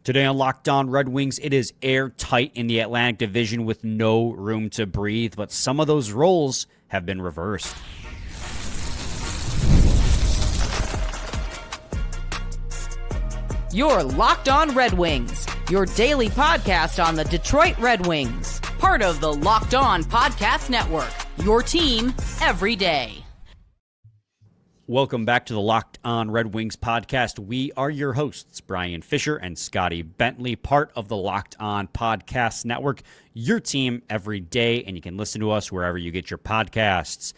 Today on Locked On Red Wings, it is airtight in the Atlantic Division with no room to breathe, but some of those roles have been reversed. You're Locked On Red Wings, your daily podcast on the Detroit Red Wings, part of the Locked On Podcast Network, your team every day. Welcome back to the Locked On Red Wings podcast. We are your hosts, Brian Fisher and Scotty Bentley, part of the Locked On Podcast Network, your team every day, and you can listen to us wherever you get your podcasts.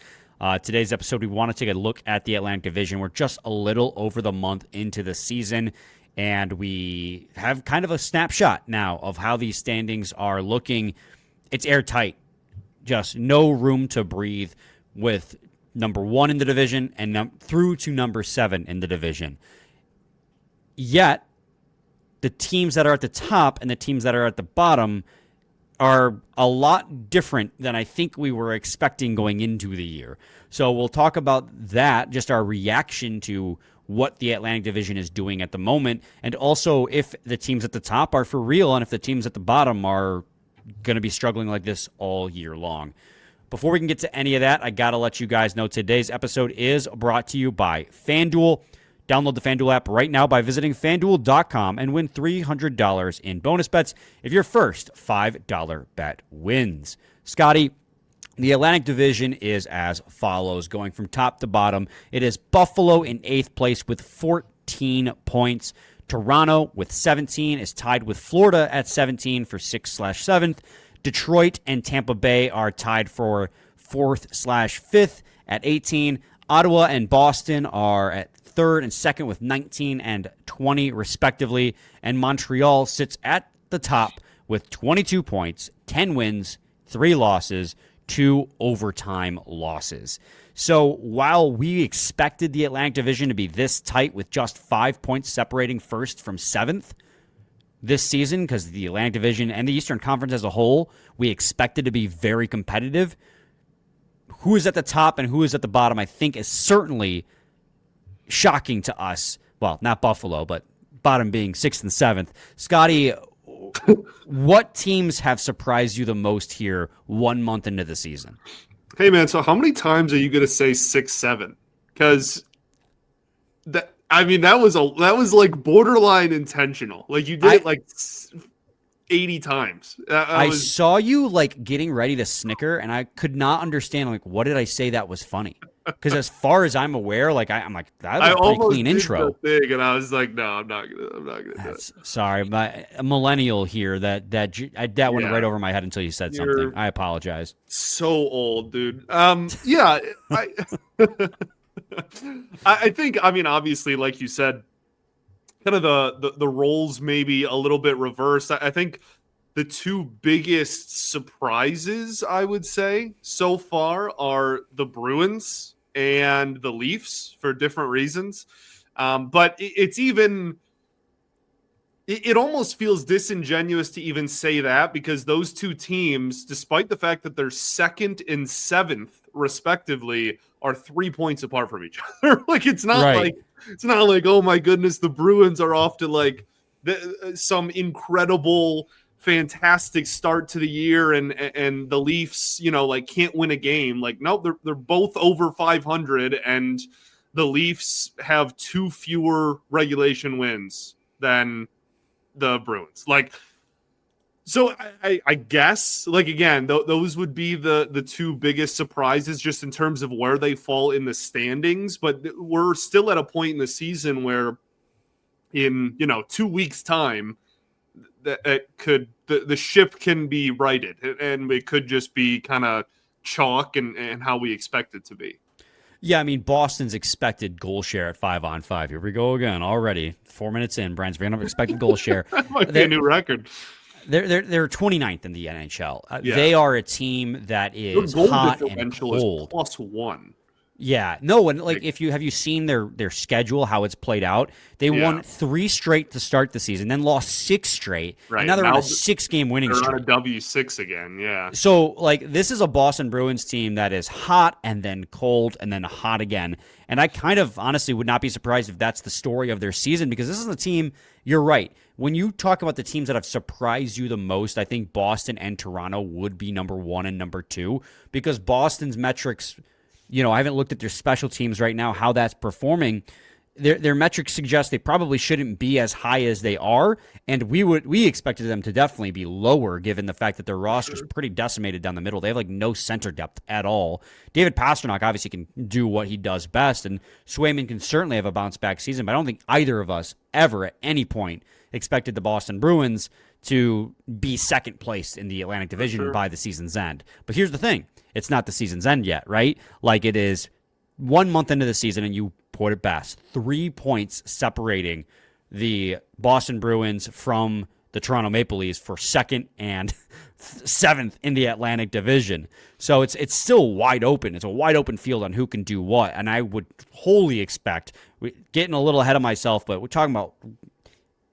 Today's episode, we want to take a look at the Atlantic Division. We're just a little over the month into the season, and we have kind of a snapshot now of how these standings are looking. It's airtight, just no room to breathe with number 1 in the division and through to number 7 in the division. Yet, the teams that are at the top and the teams that are at the bottom are a lot different than I think we were expecting going into the year. So we'll talk about that, just our reaction to what the Atlantic Division is doing at the moment, and also if the teams at the top are for real and if the teams at the bottom are going to be struggling like this all year long. Before we can get to any of that, I got to let you guys know today's episode is brought to you by FanDuel. Download the FanDuel app right now by visiting FanDuel.com and win $300 in bonus bets if your first $5 bet wins. Scotty, the Atlantic Division is as follows, going from top to bottom. It is Buffalo in 8th place with 14 points. Toronto with 17 is tied with Florida at 17 for 6/7th. Detroit and Tampa Bay are tied for 4th/5th at 18. Ottawa and Boston are at 3rd and 2nd with 19 and 20 respectively. And Montreal sits at the top with 22 points, 10 wins, 3 losses, 2 overtime losses. So while we expected the Atlantic Division to be this tight with just 5 points separating 1st from 7th, this season, because the Atlantic Division and the Eastern Conference as a whole, we expected to be very competitive. Who is at the top and who is at the bottom, I think, is certainly shocking to us. Well, not Buffalo, but bottom being 6th and 7th. Scotty, what teams have surprised you the most here 1 month into the season? Hey, man, so how many times are you going to say 6-7? Because that was like borderline intentional. Like you did it like 80 times. I saw you like getting ready to snicker, and I could not understand like what did I say that was funny? Because as far as I'm aware, like I'm like that was a pretty clean intro. Thing, and I was like, no, I'm not gonna do it. Sorry, a millennial here that went right over my head until you said something. I apologize. So old, dude. Yeah, I think, I mean, obviously, like you said, kind of the roles maybe a little bit reversed. I think the two biggest surprises, I would say, so far are the Bruins and the Leafs for different reasons. But it almost feels disingenuous to even say that, because those two teams, despite the fact that they're 2nd and 7th respectively, are 3 points apart from each other. Like it's not like, oh my goodness, the Bruins are off to like some incredible, fantastic start to the year, and the Leafs, like can't win a game. Like no, they're both over 500, and the Leafs have 2 fewer regulation wins than the Bruins. Like, so I guess, like, again, those would be the two biggest surprises just in terms of where they fall in the standings. But we're still at a point in the season where in, 2 weeks' time, the ship can be righted, and it could just be kind of chalk and how we expect it to be. Yeah, I mean, Boston's expected goal share at 5-on-5. Here we go again already. 4 minutes in, Brian's bringing up expected goal share. That might be a new record. They're 29th in the NHL. Yeah. They are a team that is hot and cold. +1. Yeah, no, and like have you seen their schedule, how it's played out? They won 3 straight to start the season, then lost 6 straight, right. And now they're on a 6-game winning streak. They're on a W6 again, yeah. So like this is a Boston Bruins team that is hot and then cold and then hot again. And I kind of honestly would not be surprised if that's the story of their season, because this is a team you're right. When you talk about the teams that have surprised you the most, I think Boston and Toronto would be number 1 and number 2, because Boston's metrics, I haven't looked at their special teams right now, how that's performing. Their metrics suggest they probably shouldn't be as high as they are, and we expected them to definitely be lower given the fact that their roster is pretty decimated down the middle. They have like no center depth at all. David Pastrnak obviously can do what he does best, and Swayman can certainly have a bounce back season, but I don't think either of us ever at any point expected the Boston Bruins to be second place in the Atlantic Division by the season's end. But here's the thing. It's not the season's end yet, right? Like, it is 1 month into the season, and you put it best. 3 points separating the Boston Bruins from the Toronto Maple Leafs for second and 7th in the Atlantic Division. So it's still wide open. It's a wide open field on who can do what. And I would wholly expect, getting a little ahead of myself, but we're talking about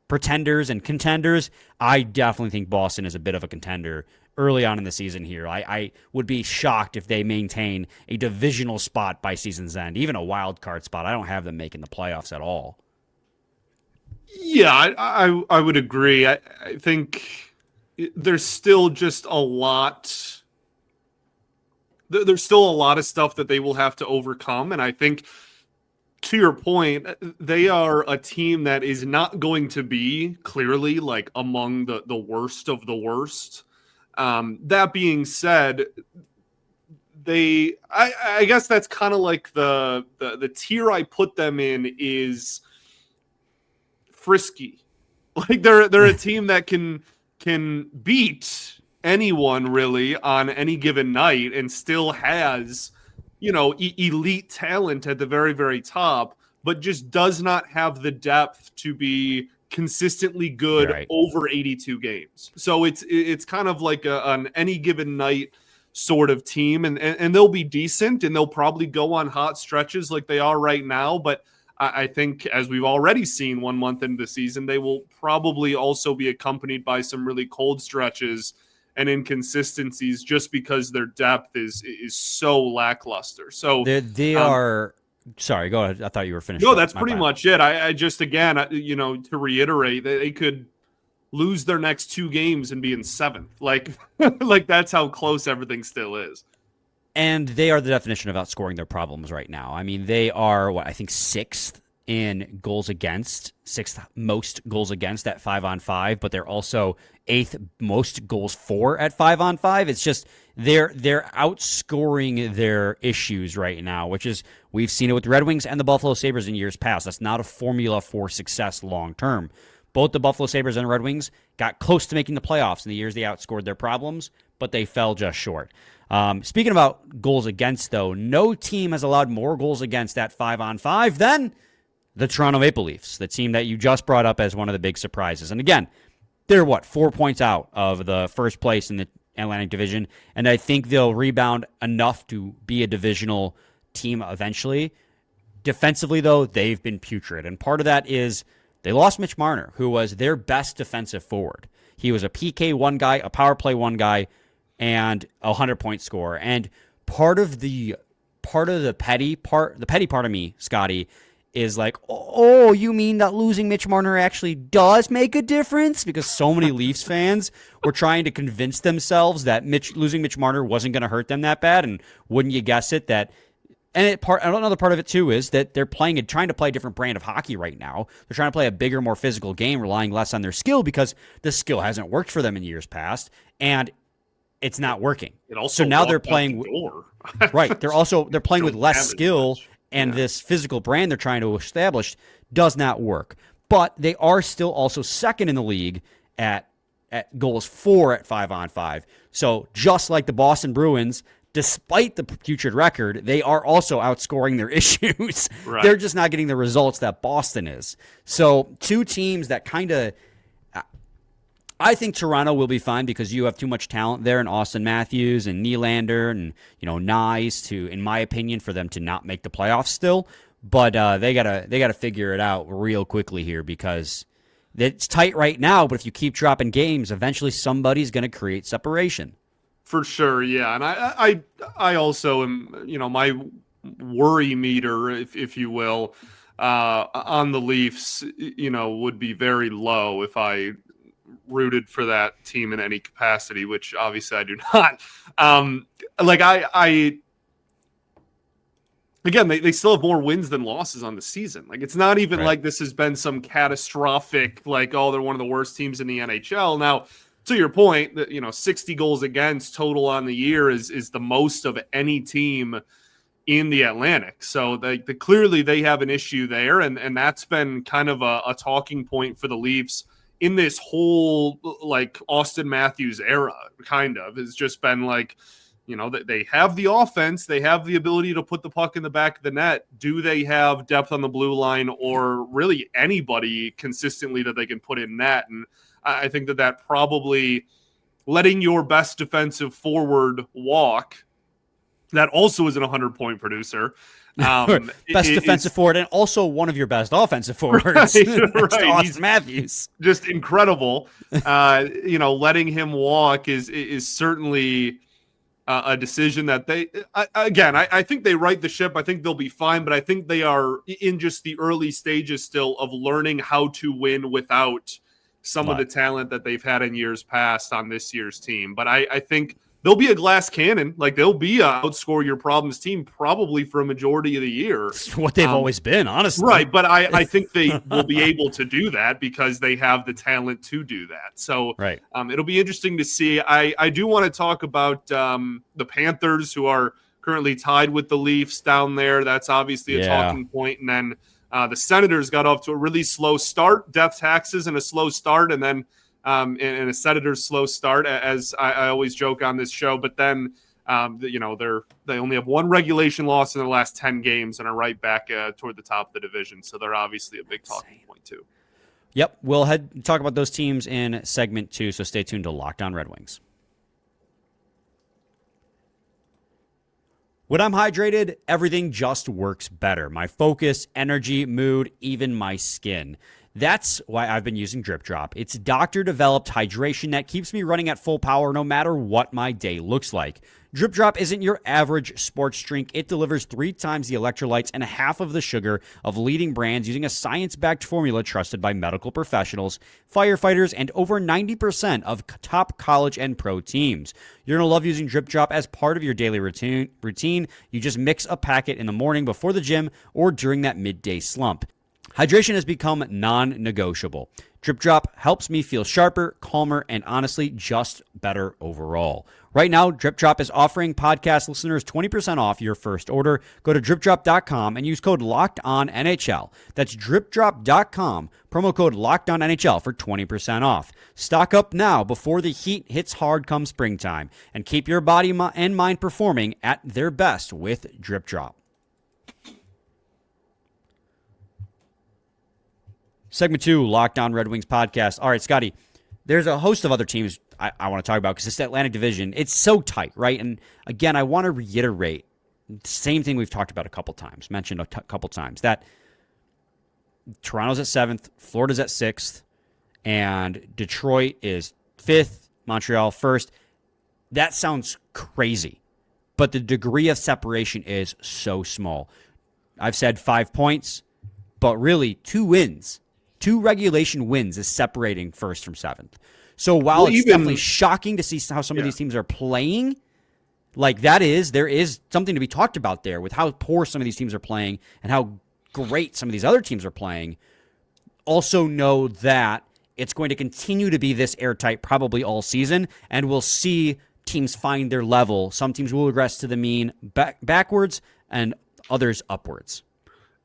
pretenders and contenders. I definitely think Boston is a bit of a contender early on in the season here. I would be shocked if they maintain a divisional spot by season's end, even a wild card spot. I don't have them making the playoffs at all. Yeah, I would agree. I think there's still just a lot. There's still a lot of stuff that they will have to overcome, and I think, to your point, they are a team that is not going to be clearly like among the worst of the worst. That being said, I guess that's kind of like the tier I put them in is frisky. Like, they're a team that can beat anyone really on any given night and still has, elite talent at the very, very top, but just does not have the depth to be consistently good over 82 games. So it's kind of like an any given night sort of team, and they'll be decent, and they'll probably go on hot stretches like they are right now. But I think, as we've already seen 1 month into the season, they will probably also be accompanied by some really cold stretches and inconsistencies just because their depth is so lackluster. So they are. Sorry, go ahead. I thought you were finished. No, that's pretty much it. I just, again, to reiterate, they could lose their next 2 games and be in 7th. Like, like that's how close everything still is. And they are the definition of outscoring their problems right now. I mean, they are, I think 6th in goals against, 6th most goals against at 5-on-5, but they're also 8th most goals for at 5-on-5. It's just they're outscoring their issues right now, which is, we've seen it with the Red Wings and the Buffalo Sabres in years past. That's not a formula for success long term. Both the Buffalo Sabres and Red Wings got close to making the playoffs in the years they outscored their problems, but they fell just short. Speaking about goals against, though, no team has allowed more goals against at 5-on-5 than the Toronto Maple Leafs, the team that you just brought up as one of the big surprises. And again, they're 4 points out of the first place in the Atlantic Division, and I think they'll rebound enough to be a divisional team eventually. Defensively, though, they've been putrid, and part of that is they lost Mitch Marner, who was their best defensive forward. He was a PK 1 guy, a power play 1 guy, and a 100-point scorer. And part of the petty part of me, Scotty, is like, oh, you mean that losing Mitch Marner actually does make a difference? Because so many Leafs fans were trying to convince themselves that losing Mitch Marner wasn't going to hurt them that bad. And wouldn't you guess it, that another part of it too is that they're trying to play a different brand of hockey right now. They're trying to play a bigger, more physical game, relying less on their skill because the skill hasn't worked for them in years past, and it's not working. So now they're playing right. They're playing with less skill, and this physical brand they're trying to establish does not work. But they are still also second in the league at goals for at 5-on-5. So just like the Boston Bruins, despite the putrid record, they are also outscoring their issues. Right. They're just not getting the results that Boston is. So two teams that kind of, I think Toronto will be fine because you have too much talent there in Austin Matthews and Nylander and Nyes to, in my opinion, for them to not make the playoffs still. But they gotta figure it out real quickly here because it's tight right now. But if you keep dropping games, eventually somebody's going to create separation. For sure, yeah. And I also am, my worry meter, if you will, on the Leafs, would be very low if I rooted for that team in any capacity, which obviously I do not. Again, they still have more wins than losses on the season. Like, it's not even like this has been some catastrophic, like, oh, they're one of the worst teams in the NHL. Now, to your point, that 60 goals against total on the year is the most of any team in the Atlantic. So clearly they have an issue there, and that's been kind of a talking point for the Leafs in this whole like Austin Matthews era. Kind of has just been like, they have the offense, they have the ability to put the puck in the back of the net. Do they have depth on the blue line or really anybody consistently that they can put in net? And I think that probably letting your best defensive forward walk, that also is an 100-point producer. Best defensive forward and also one of your best offensive forwards. Right. Austin Matthews. Just incredible. Letting him walk is certainly a decision that I think they right the ship. I think they'll be fine, but I think they are in just the early stages still of learning how to win without some of the talent that they've had in years past on this year's team. But I think they'll be a glass cannon. Like, they'll be a outscore your problems team probably for a majority of the year. It's what they've always been, honestly. Right, but I think they will be able to do that because they have the talent to do that. So it'll be interesting to see. I do want to talk about the Panthers, who are currently tied with the Leafs down there. That's obviously a talking point. And then the Senators got off to a really slow start, death taxes and a slow start, and then and a Senators slow start, as I always joke on this show. But then, they only have one regulation loss in the last 10 games and are right back toward the top of the division. So they're obviously a big talking point too. Yep. We'll talk about those teams in segment 2. So stay tuned to Locked On Red Wings. When I'm hydrated, everything just works better. My focus, energy, mood, even my skin. That's why I've been using Drip Drop. It's doctor-developed hydration that keeps me running at full power no matter what my day looks like. Drip Drop isn't your average sports drink. It delivers 3 times the electrolytes and half of the sugar of leading brands using a science-backed formula trusted by medical professionals, firefighters, and over 90% of top college and pro teams. You're going to love using Drip Drop as part of your daily routine. You just mix a packet in the morning before the gym or during that midday slump. Hydration has become non-negotiable. Drip Drop helps me feel sharper, calmer, and honestly, just better overall. Right now, Drip Drop is offering podcast listeners 20% off your first order. Go to dripdrop.com and use code LOCKEDONNHL. That's dripdrop.com, promo code LOCKEDONNHL for 20% off. Stock up now before the heat hits hard come springtime, and keep your body and mind performing at their best with Drip Drop. Segment 2, Locked On Red Wings podcast. All right, Scotty, there's a host of other teams I want to talk about because it's the Atlantic Division. It's so tight, right? And again, I want to reiterate the same thing we've talked about a couple times, mentioned a couple times, that Toronto's at 7th, Florida's at 6th, and Detroit is 5th, Montreal 1st. That sounds crazy, but the degree of separation is so small. I've said 5 points, but really 2 wins. 2 regulation wins is separating 1st from 7th. So while it's definitely shocking to see how some of these teams are playing, like there is something to be talked about there with how poor some of these teams are playing and how great some of these other teams are playing. Also know that it's going to continue to be this airtight probably all season, and we'll see teams find their level. Some teams will regress to the mean backwards and others upwards.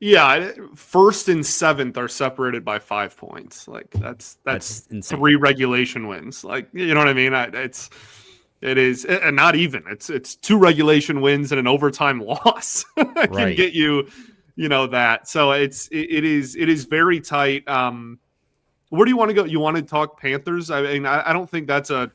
Yeah, 1st and 7th are separated by 5 points. Like that's insane. 3 regulation wins. Like, you know what I mean? It is, and not even. It's 2 regulation wins and an overtime loss can get you, that. So it is very tight. Where do you want to go? You want to talk Panthers? I mean, I don't think that's a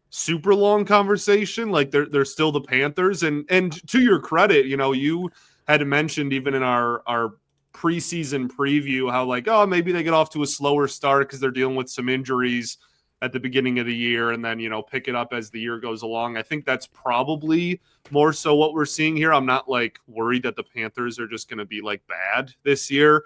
super long conversation. Like they're still the Panthers, and to your credit, you had mentioned even in our preseason preview how maybe they get off to a slower start because they're dealing with some injuries. at the beginning of the year and then, pick it up as the year goes along. I think that's probably more so what we're seeing here. I'm not like worried that the Panthers are just going to be like bad this year.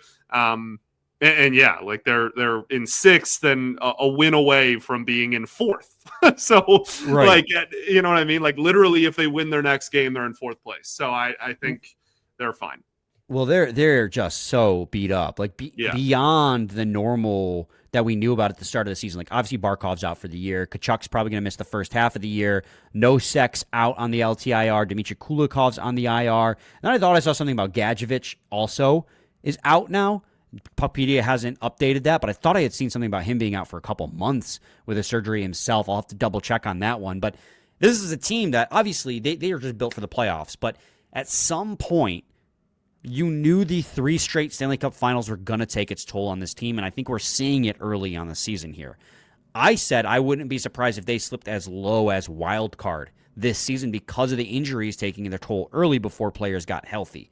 And yeah, like they're in sixth and a win away from being in fourth. So Right. like, you know what I mean? Like literally if they win their next game, they're in fourth place. So I think they're fine. Well, they're just so beat up, like Yeah. beyond the normal that we knew about at the start of the season. Like obviously Barkov's out for the year. Kachuk's probably going to miss the first half of the year. No Sex out on the LTIR. Dmitry Kulikov's on the IR. Then I thought I saw something about Gadjevich also is out now. Puckpedia hasn't updated that, but I thought I had seen something about him being out for a couple months with a surgery himself. I'll have to double check on that one. But this is a team that obviously they are just built for the playoffs. But at some point, you knew the 3 straight Stanley Cup finals were going to take its toll on this team, and I think we're seeing it early on the season here. I said I wouldn't be surprised if they slipped as low as wild card this season because of the injuries taking their toll early before players got healthy.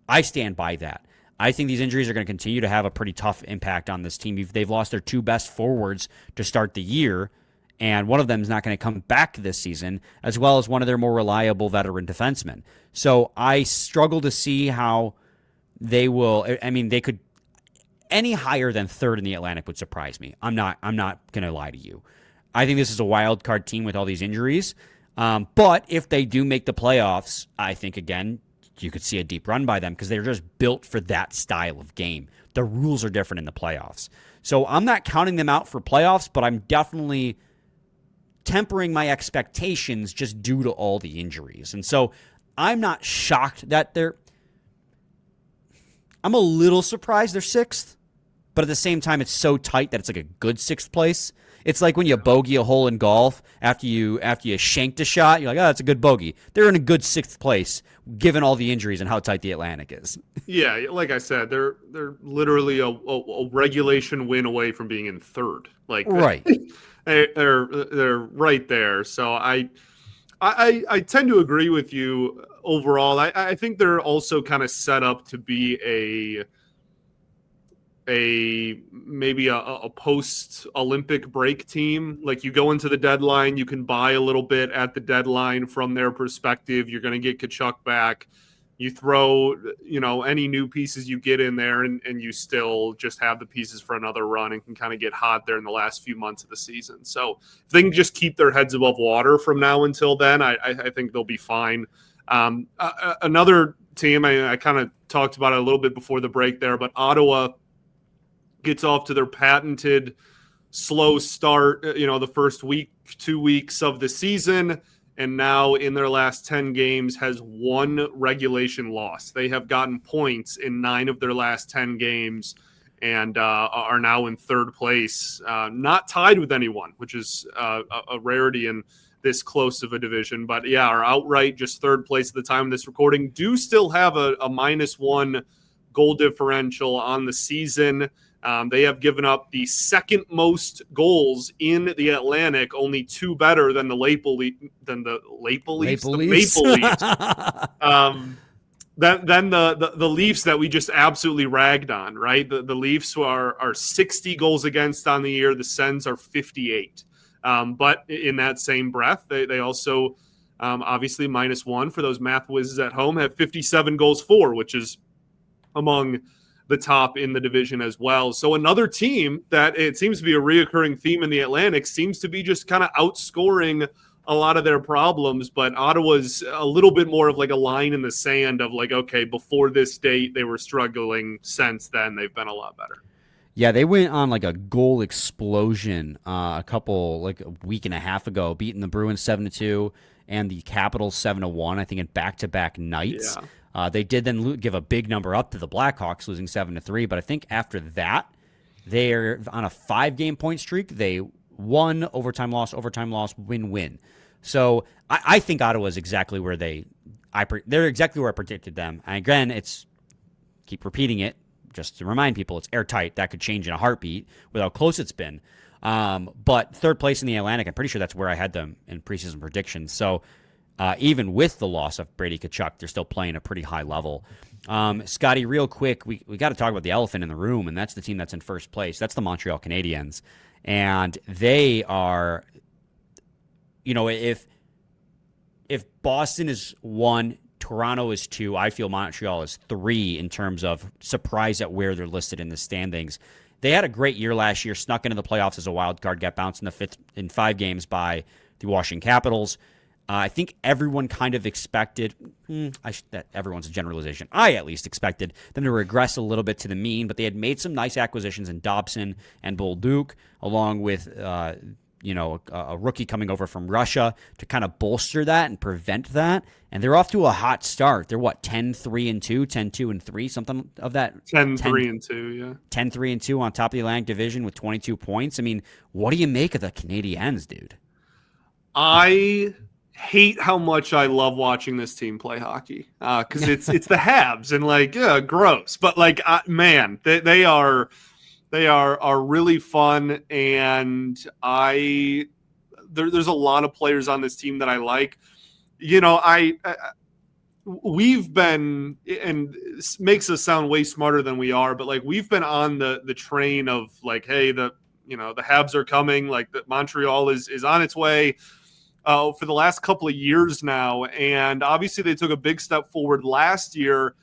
I stand by that. I think these injuries are going to continue to have a pretty tough impact on this team. They've lost their 2 best forwards to start the year, and one of them is not going to come back this season, as well as one of their more reliable veteran defensemen. So I struggle to see how they will. I mean, they could any higher than third in the Atlantic would surprise me. I'm not going to lie to you. I think this is a wild card team with all these injuries. But if they do make the playoffs, I think again you could see a deep run by them because they're just built for that style of game. The rules are different in the playoffs. So I'm not counting them out for playoffs, but I'm definitely tempering my expectations just due to all the injuries. And so I'm not shocked that I'm a little surprised they're 6th, but at the same time, it's so tight that it's like a good 6th place. It's like when you bogey a hole in golf after you shanked a shot, you're like, oh, that's a good bogey. They're in a good 6th place given all the injuries and how tight the Atlantic is. Yeah, like I said, they're literally a regulation win away from being in third. Like right. they're right there. So I tend to agree with you overall. I think they're also kind of set up to be maybe a post-Olympic break team. Like you go into the deadline, you can buy a little bit at the deadline from their perspective. You're going to get Tkachuk back. You throw, any new pieces you get in there and you still just have the pieces for another run and can kind of get hot there in the last few months of the season. So if they can just keep their heads above water from now until then, I think they'll be fine. Another team, I kind of talked about it a little bit before the break there, but Ottawa gets off to their patented slow start, the first 2 weeks of the season, and now in their last 10 games has 1 regulation loss. They have gotten points in 9 of their last 10 games and are now in 3rd place, not tied with anyone, which is a rarity in this close of a division. But yeah, are outright just 3rd place at the time of this recording. Do still have a -1 goal differential on the season. They have given up the 2nd most goals in the Atlantic, only 2 better than the Maple Leafs. Then the Leafs that we just absolutely ragged on, right? The Leafs are 60 goals against on the year. The Sens are 58. But in that same breath, they also obviously -1 for those math whizzes at home have 57 goals for, which is among the top in the division as well. So another team that it seems to be a reoccurring theme in the Atlantic seems to be just kind of outscoring a lot of their problems, but Ottawa's a little bit more of like a line in the sand of like, okay, before this date, they were struggling. Since then, they've been a lot better. Yeah, they went on like a goal explosion a week and a half ago, beating the Bruins 7-2 and the Capitals 7-1, I think in back-to-back nights. Yeah. They did then give a big number up to the Blackhawks, losing 7-3. But I think after that, they're on a 5-game point streak. They won, overtime loss, win-win. So I think Ottawa is exactly where they're exactly where I predicted them. And again, keep repeating it just to remind people, it's airtight. That could change in a heartbeat with how close it's been. But 3rd place in the Atlantic, I'm pretty sure that's where I had them in preseason predictions. So even with the loss of Brady Tkachuk, they're still playing a pretty high level. Scotty, real quick, we got to talk about the elephant in the room, and that's the team that's in first place. That's the Montreal Canadiens. And they are, if Boston is 1, Toronto is 2, I feel Montreal is 3 in terms of surprise at where they're listed in the standings. They had a great year last year, snuck into the playoffs as a wild card, got bounced in 5 games by the Washington Capitals. I think everyone kind of expected, that everyone's a generalization. I at least expected them to regress a little bit to the mean, but they had made some nice acquisitions in Dobson and Bolduc, along with a rookie coming over from Russia to kind of bolster that and prevent that. And they're off to a hot start. They're 10-3-2, 10-2-3, something of that. 10-3-2, yeah. 10-3-2 on top of the Atlantic Division with 22 points. I mean, what do you make of the Canadiens, dude? I hate how much I love watching this team play hockey because it's the Habs and gross, but man, they are really fun, and there's a lot of players on this team that I like. We've been, and this makes us sound way smarter than we are, but we've been on the train of hey, the Habs are coming, the Montreal is on its way. For the last couple of years now, and obviously they took a big step forward last year.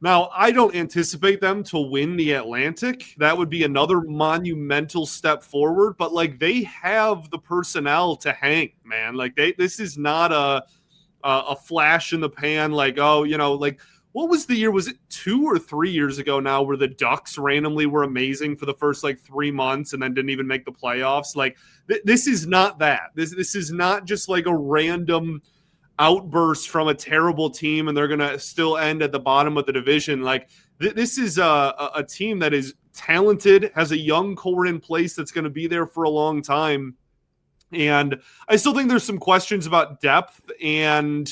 Now, I don't anticipate them to win the Atlantic. That would be another monumental step forward, but they have the personnel to hang, man. This is not a flash in the pan, what was the year? Was it 2 or 3 years ago now where the Ducks randomly were amazing for the first 3 months and then didn't even make the playoffs? This is not that. This is not just a random outburst from a terrible team and they're going to still end at the bottom of the division. This is a team that is talented, has a young core in place that's going to be there for a long time. And I still think there's some questions about depth and,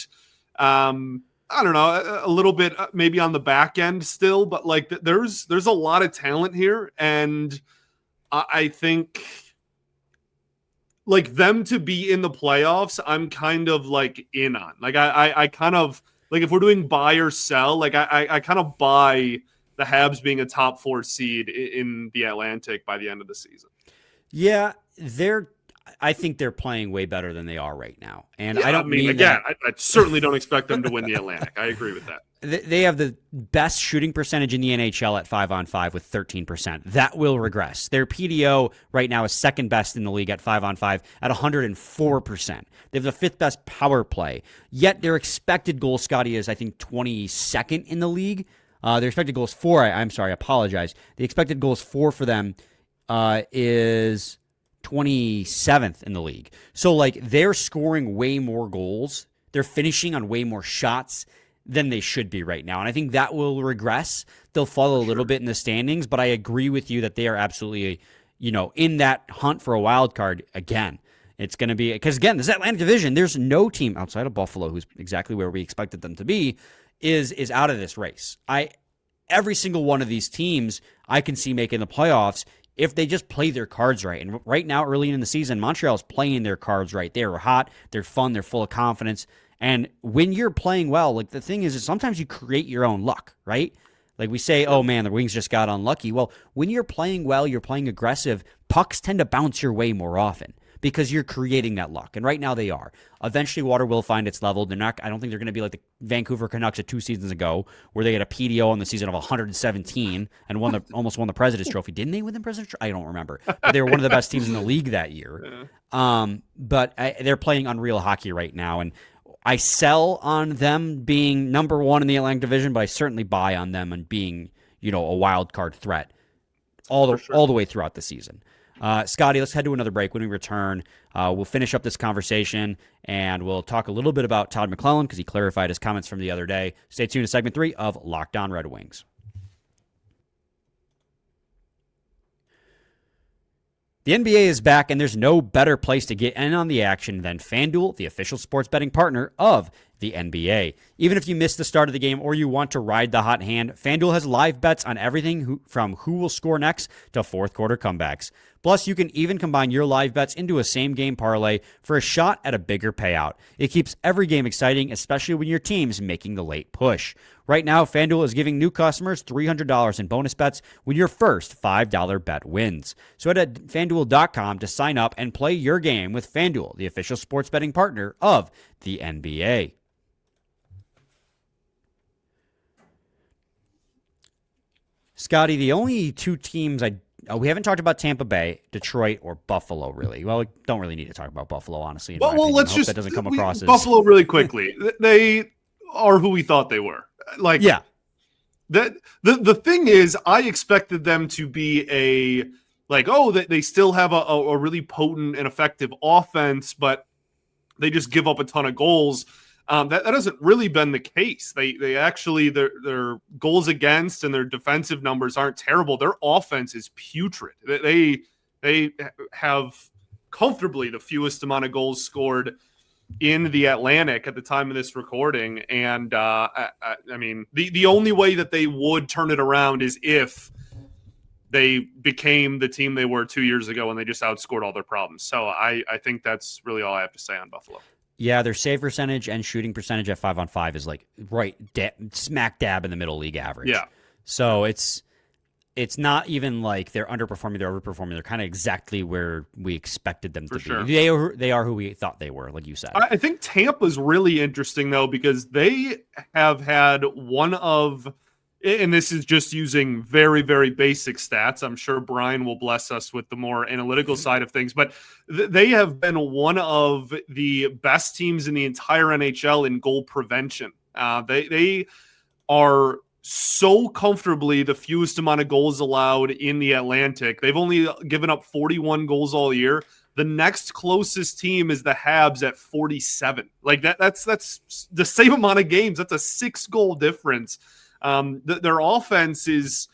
I don't know, a little bit maybe on the back end still, but there's a lot of talent here. And I think them to be in the playoffs, I'm kind of in on. I kind of if we're doing buy or sell, I kind of buy the Habs being a top 4 seed in the Atlantic by the end of the season. Yeah, I think they're playing way better than they are right now. And I don't mean again, I certainly don't expect them to win the Atlantic. I agree with that. They have the best shooting percentage in the NHL at 5-on-5 with 13%. That will regress. Their PDO right now is second best in the league at 5-on-5 at 104%. They have the 5th best power play. Yet their expected goal, Scotty, is I think 22nd in the league. Their expected goals for, I'm sorry, I apologize. The expected goals for them is 27th in the league. So they're scoring way more goals. They're finishing on way more shots than they should be right now. And I think that will regress. They'll fall a little bit in the standings, but I agree with you that they are absolutely, in that hunt for a wild card again. It's going to be, because again, this Atlantic Division, there's no team outside of Buffalo, who's exactly where we expected them to be, is out of this race. Every single one of these teams I can see making the playoffs if they just play their cards right. And right now, early in the season, Montreal's playing their cards right. They're hot, they're fun, they're full of confidence. And when you're playing well, the thing is sometimes you create your own luck, right? We say, oh man, the Wings just got unlucky. Well, when you're playing well, you're playing aggressive, pucks tend to bounce your way more often because you're creating that luck. And right now they are. Eventually, water will find its level. I don't think they're going to be like the Vancouver Canucks of 2 seasons ago, where they had a PDO in the season of 117 and almost won the President's Trophy. Didn't they win the President's Trophy? I don't remember. But they were one of the best teams in the league that year. But they're playing unreal hockey right now. And I sell on them being number 1 in the Atlantic Division, but I certainly buy on them and being, a wild card threat all the way throughout the season. Scotty, let's head to another break. When we return, we'll finish up this conversation, and we'll talk a little bit about Todd McClellan because he clarified his comments from the other day. Stay tuned to segment 3 of Locked On Red Wings. The NBA is back, and there's no better place to get in on the action than FanDuel, the official sports betting partner of the NBA. Even if you missed the start of the game or you want to ride the hot hand, FanDuel has live bets on everything from who will score next to fourth quarter comebacks. Plus, you can even combine your live bets into a same-game parlay for a shot at a bigger payout. It keeps every game exciting, especially when your team's making the late push. Right now, FanDuel is giving new customers $300 in bonus bets when your first $5 bet wins. So head to FanDuel.com to sign up and play your game with FanDuel, the official sports betting partner of the NBA. Scotty, the only two teams we haven't talked about Tampa Bay, Detroit, or Buffalo, really. Well, we don't really need to talk about Buffalo, honestly. Let's just that doesn't come across as Buffalo really quickly. They are who we thought they were. Yeah. The thing is, I expected them to be they still have a really potent and effective offense, but they just give up a ton of goals. That hasn't really been the case. They actually their goals against and their defensive numbers aren't terrible. Their offense is putrid. They have comfortably the fewest amount of goals scored in the Atlantic at the time of this recording. And I mean, the only way that they would turn it around is if they became the team they were 2 years ago and they just outscored all their problems. So I think that's really all I have to say on Buffalo. Yeah, their save percentage and shooting percentage at 5-on-5 is like smack dab in the middle league average. Yeah. So it's not even like they're underperforming, they're overperforming. They're kind of exactly where we expected them to sure. be. They are who we thought they were, like you said. I think Tampa's really interesting, though, because they have had one of, and this is just using very, very basic stats. I'm sure Brian will bless us with the more analytical side of things, but they have been one of the best teams in the entire NHL in goal prevention. They are so comfortably the fewest amount of goals allowed in the Atlantic. They've only given up 41 goals all year. The next closest team is the Habs at 47. Like that's the same amount of games. That's a 6-goal difference. Their offense is,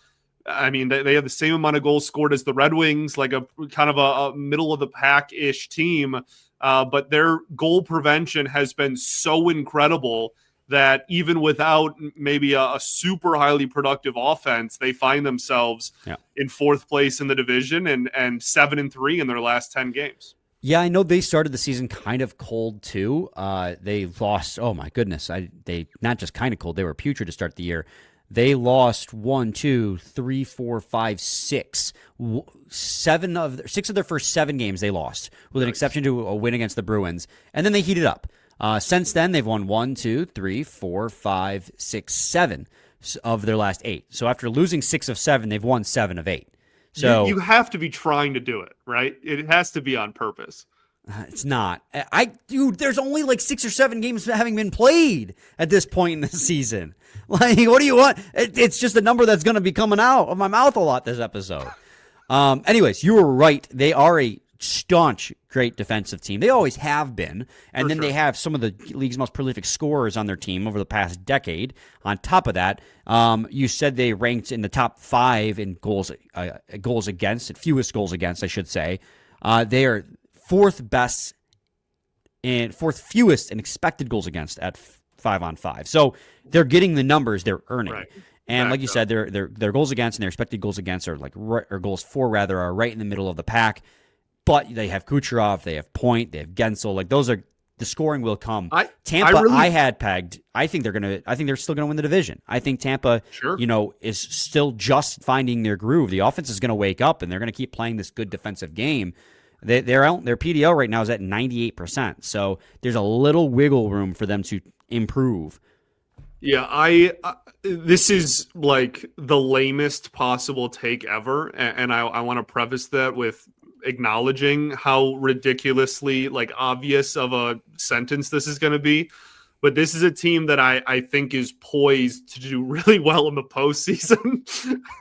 I mean, they have the same amount of goals scored as the Red Wings, like a kind of a middle of the pack-ish team. But their goal prevention has been so incredible that even without maybe a super highly productive offense, they find themselves in 4th place in the division and 7-3 in their last 10 games. Yeah, I know they started the season kind of cold too. They lost, oh my goodness, they not just kind of cold, they were putrid to start the year. They lost 6 of their first 7 games they lost, with an exception to a win against the Bruins. And then they heated up. Since then, they've won 7 of their last 8. So after losing 6 of 7, they've won 7 of 8. So you have to be trying to do it, right? It has to be on purpose. It's not. Dude, there's only like 6 or 7 games having been played at this point in the season. Like, what do you want? It's just a number that's going to be coming out of my mouth a lot this episode. Anyways, you were right. They are a staunch, great defensive team. They always have been. And then they have some of the league's most prolific scorers on their team over the past decade. On top of that, you said they ranked in the top 5 in goals against, fewest goals against, I should say. They are 4th fewest in expected goals against at 5-on-5. So they're getting the numbers they're earning. Right. And like you said, their goals against and their expected goals against are goals for rather are right in the middle of the pack. But they have Kucherov, they have Point, they have Gensel. Like those are the scoring will come. Tampa, I had pegged. I think they're still gonna win the division. I think Tampa, is still just finding their groove. The offense is gonna wake up and they're gonna keep playing this good defensive game. Their PDO right now is at 98%. So there's a little wiggle room for them to improve. Yeah, this is like the lamest possible take ever, and I want to preface that with acknowledging how ridiculously obvious of a sentence this is going to be. But this is a team that I think is poised to do really well in the postseason.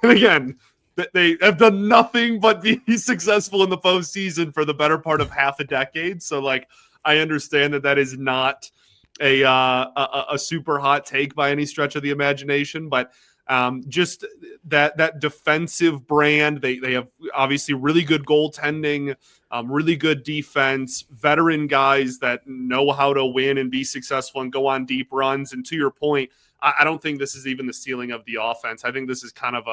And again, they have done nothing but be successful in the postseason for the better part of half a decade. So I understand that is not a super hot take by any stretch of the imagination, but just that defensive brand. They have obviously really good goaltending, really good defense, veteran guys that know how to win and be successful and go on deep runs. And to your point, I don't think this is even the ceiling of the offense. I think this is kind of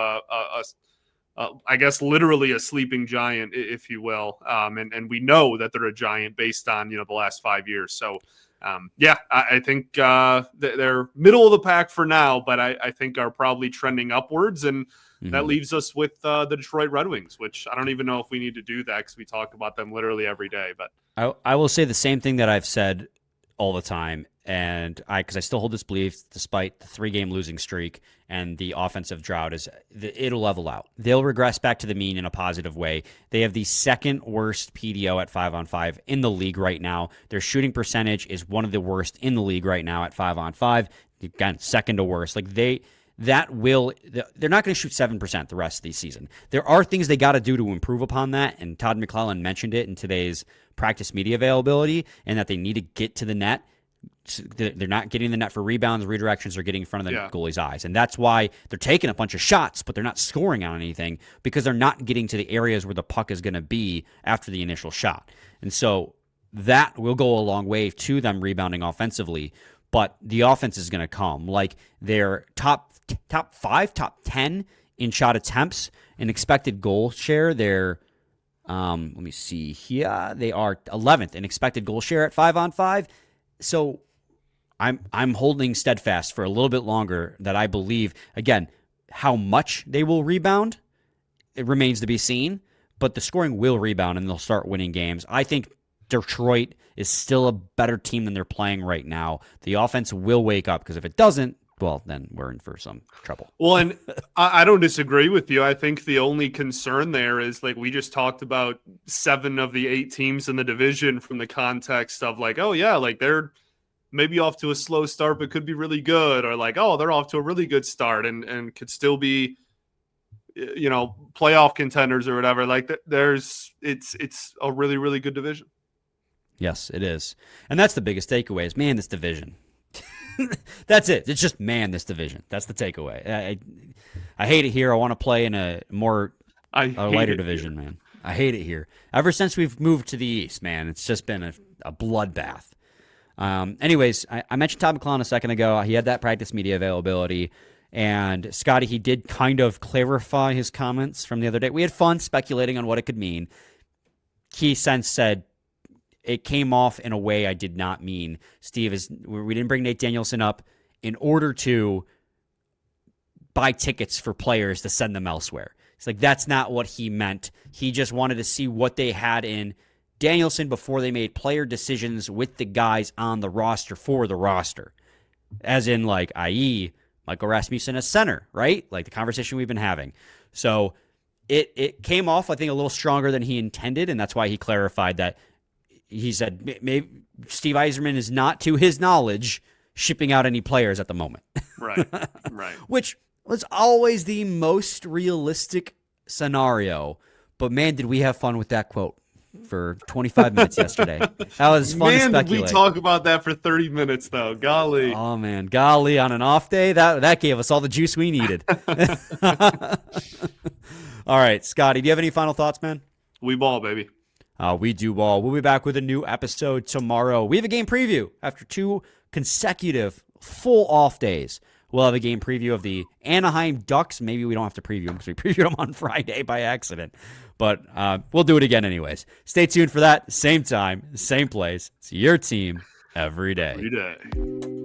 I guess literally a sleeping giant, if you will. And we know that they're a giant based on, the last 5 years. So, I think they're middle of the pack for now, but I think are probably trending upwards. And that leaves us with the Detroit Red Wings, which I don't even know if we need to do that because we talk about them literally every day. But I will say the same thing that I've said all the time, and because I still hold this belief, despite the 3-game losing streak and the offensive drought, it'll level out. They'll regress back to the mean in a positive way. They have the second worst PDO at 5-on-5 in the league right now. Their shooting percentage is one of the worst in the league right now at 5-on-5. Again, second to worst. They're not going to shoot 7% the rest of the season. There are things they got to do to improve upon that, and Todd McClellan mentioned it in today's practice media availability, and that they need to get to the net. They're not getting the net for rebounds, redirections, or getting in front of the goalie's eyes. And that's why they're taking a bunch of shots, but they're not scoring on anything because they're not getting to the areas where the puck is going to be after the initial shot. And so that will go a long way to them rebounding offensively, but the offense is going to come. They're top 5, top 10 in shot attempts and expected goal share. They're let me see here. They are 11th in expected goal share at 5-on-5. So I'm holding steadfast for a little bit longer that I believe, again, how much they will rebound, it remains to be seen, but the scoring will rebound and they'll start winning games. I think Detroit is still a better team than they're playing right now. The offense will wake up, because if it doesn't, well, then we're in for some trouble. Well, and I don't disagree with you. I think the only concern there is, we just talked about 7 of the 8 teams in the division from the context of they're maybe off to a slow start, but could be really good, or they're off to a really good start and could still be, playoff contenders or whatever. It's a really, really good division. Yes, it is. And that's the biggest takeaway is, man, this division. That's it. It's just, man, this division. That's the takeaway. I hate it here. I want to play in a lighter division, man. I hate it here. Ever since we've moved to the East, man, it's just been a bloodbath. Anyways, I mentioned Todd McClellan a second ago. He had that practice media availability. And Scotty, he did kind of clarify his comments from the other day. We had fun speculating on what it could mean. He since said, it came off in a way I did not mean. Steve, we didn't bring Nate Danielson up in order to buy tickets for players to send them elsewhere. It's that's not what he meant. He just wanted to see what they had in Danielson before they made player decisions with the guys on the roster for the roster. As in, i.e., Michael Rasmussen as center, right? The conversation we've been having. So it came off, I think, a little stronger than he intended, and that's why he clarified that. He said maybe Steve Yzerman is not, to his knowledge, shipping out any players at the moment. Right. Which was always the most realistic scenario. But, man, did we have fun with that quote for 25 minutes yesterday. That was fun to speculate. Did we talk about that for 30 minutes, though. Golly. Oh, man. Golly, on an off day, that gave us all the juice we needed. All right, Scotty, do you have any final thoughts, man? We ball, baby. We do ball. We'll be back with a new episode tomorrow. We have a game preview after 2 consecutive full off days. We'll have a game preview of the Anaheim Ducks. Maybe we don't have to preview them because we previewed them on Friday by accident. But we'll do it again anyways. Stay tuned for that. Same time, same place. It's your team every day. Every day.